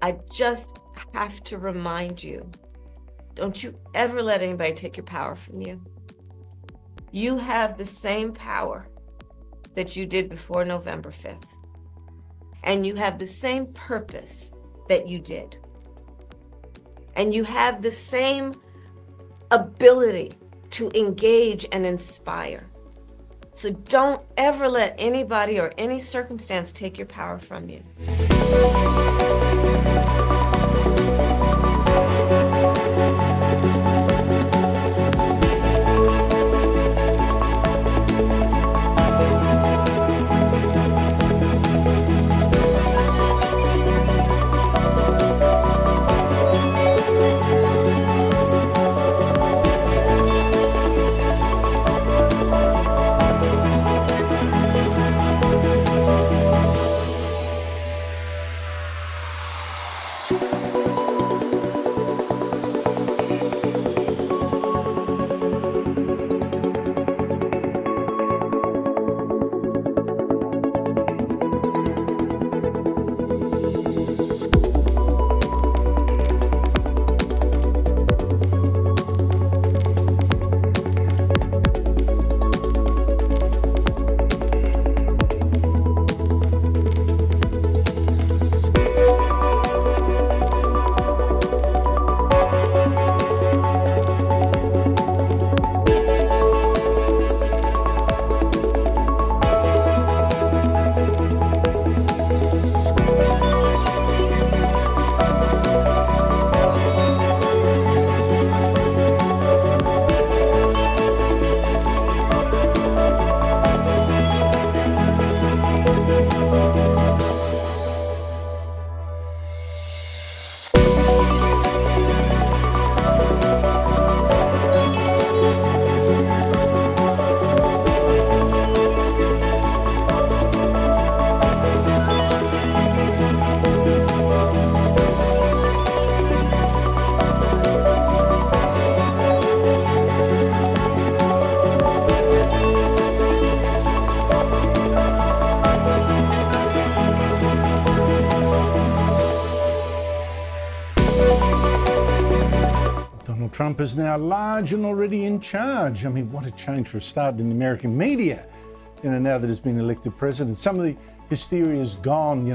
I just have to remind you, don't you ever let anybody take your power from you. You have the same power that you did before November 5th. And you have the same purpose that you did. And you have the same ability to engage and inspire. So don't ever let anybody or any circumstance take your power from you. Donald Trump is now large and already in charge. I mean, what a change for a start in the American media, now that he's been elected president. Some of the hysteria is gone, he's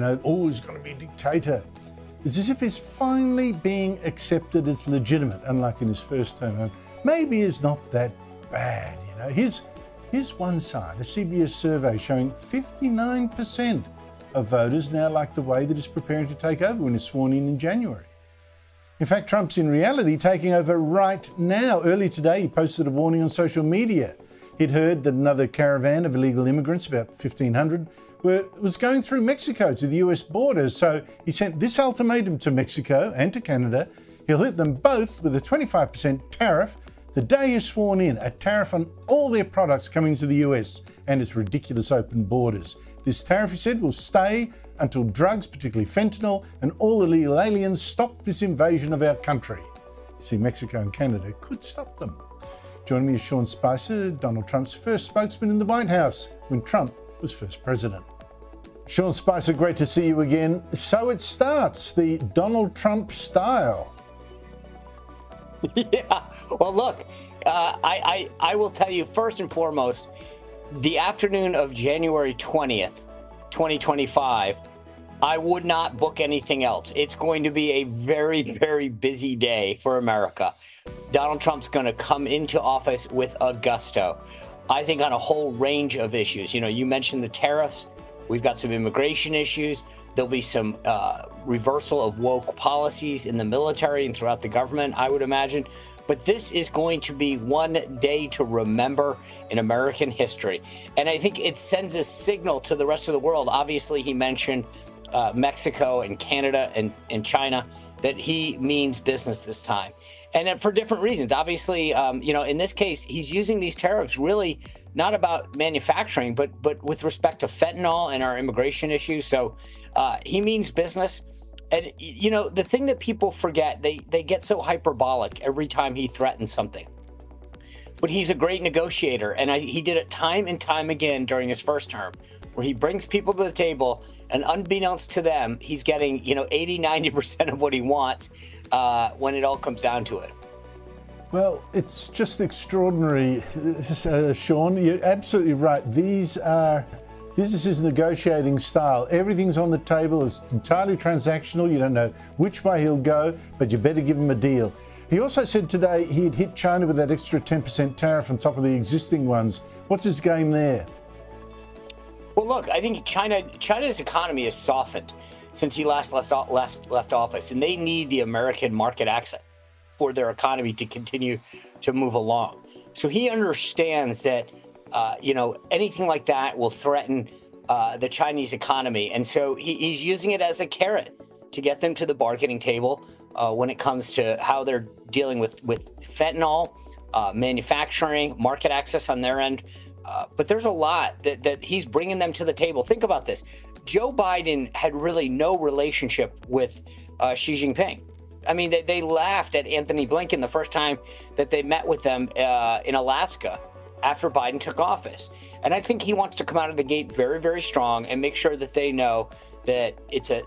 going to be a dictator. It's as if he's finally being accepted as legitimate, unlike in his first term. And maybe it's not that bad, Here's one side, a CBS survey showing 59% of voters now like the way that he's preparing to take over when he's sworn in January. In fact, Trump's in reality taking over right now. Early today, he posted a warning on social media. He'd heard that another caravan of illegal immigrants, about 1,500, was going through Mexico to the US border. So he sent this ultimatum to Mexico and to Canada. He'll hit them both with a 25% tariff the day he's sworn in, a tariff on all their products coming to the US and its ridiculous open borders. This tariff, he said, will stay until drugs, particularly fentanyl, and all illegal aliens stop this invasion of our country. You see, Mexico and Canada could stop them. Joining me is Sean Spicer, Donald Trump's first spokesman in the White House when Trump was first president. Sean Spicer, great to see you again. So it starts, the Donald Trump style. Yeah, well, look, I will tell you first and foremost, the afternoon of January 20th, 2025, I would not book anything else. It's going to be a very, very busy day for America. Donald Trump's going to come into office with a gusto, I think, on a whole range of issues. You mentioned the tariffs. We've got some immigration issues. There'll be some reversal of woke policies in the military and throughout the government, I would imagine. But this is going to be one day to remember in American history. And I think it sends a signal to the rest of the world. Obviously, he mentioned Mexico and Canada and China, that he means business this time. And for different reasons. Obviously, in this case, he's using these tariffs really not about manufacturing, but with respect to fentanyl and our immigration issues. So he means business. And, the thing that people forget, they get so hyperbolic every time he threatens something. But he's a great negotiator. And he did it time and time again during his first term. where he brings people to the table, and unbeknownst to them, he's getting 80-90% of what he wants when it all comes down to it. Well, it's just extraordinary, Sean. You're absolutely right. This is his negotiating style. Everything's on the table. It's entirely transactional. You don't know which way he'll go, but you better give him a deal. He also said today he'd hit China with that extra 10% tariff on top of the existing ones. What's his game there? Well, look, I think China's economy has softened since he last left office, and they need the American market access for their economy to continue to move along. So he understands that, anything like that will threaten the Chinese economy. And so he's using it as a carrot to get them to the bargaining table when it comes to how they're dealing with fentanyl, manufacturing, market access on their end. But there's a lot that he's bringing them to the table. Think about this. Joe Biden had really no relationship with Xi Jinping. I mean, they laughed at Anthony Blinken the first time that they met with them in Alaska after Biden took office. And I think he wants to come out of the gate very, very strong and make sure that they know that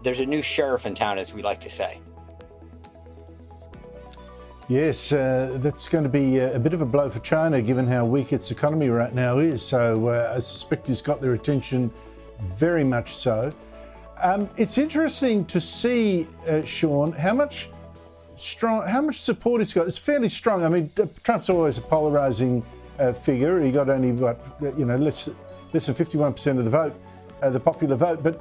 there's a new sheriff in town, as we like to say. Yes, that's going to be a bit of a blow for China, given how weak its economy right now is. So I suspect he's got their attention very much so. It's interesting to see, Sean, how much support he's got. It's fairly strong. I mean, Trump's always a polarizing figure. He got only less than 51% of the vote, the popular vote, but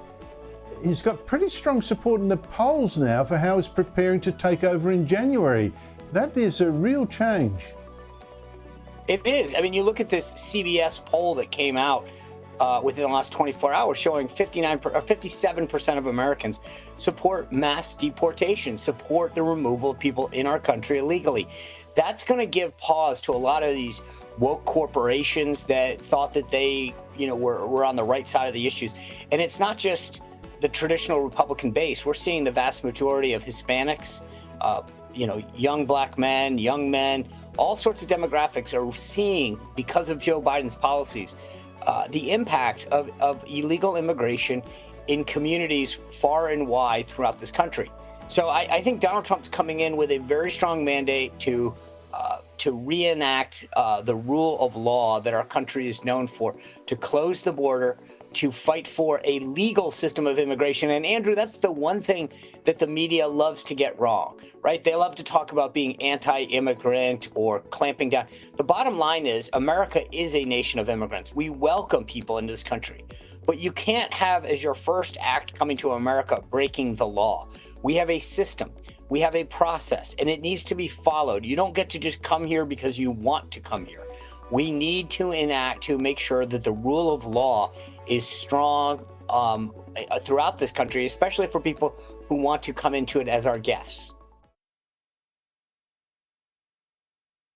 he's got pretty strong support in the polls now for how he's preparing to take over in January. That is a real change. It is. I mean, you look at this CBS poll that came out within the last 24 hours showing 57% of Americans support mass deportation, support the removal of people in our country illegally. That's going to give pause to a lot of these woke corporations that thought that they, were on the right side of the issues. And it's not just the traditional Republican base. We're seeing the vast majority of Hispanics, young black men, young men, all sorts of demographics are seeing, because of Joe Biden's policies, the impact of illegal immigration in communities far and wide throughout this country. So I think Donald Trump's coming in with a very strong mandate to reenact the rule of law that our country is known for, to close the border, to fight for a legal system of immigration. And Andrew, that's the one thing that the media loves to get wrong, right? They love to talk about being anti-immigrant or clamping down. The bottom line is America is a nation of immigrants. We welcome people into this country, but you can't have as your first act coming to America breaking the law. We have a system. We have a process, and it needs to be followed. You don't get to just come here because you want to come here. We need to enact to make sure that the rule of law is strong throughout this country, especially for people who want to come into it as our guests.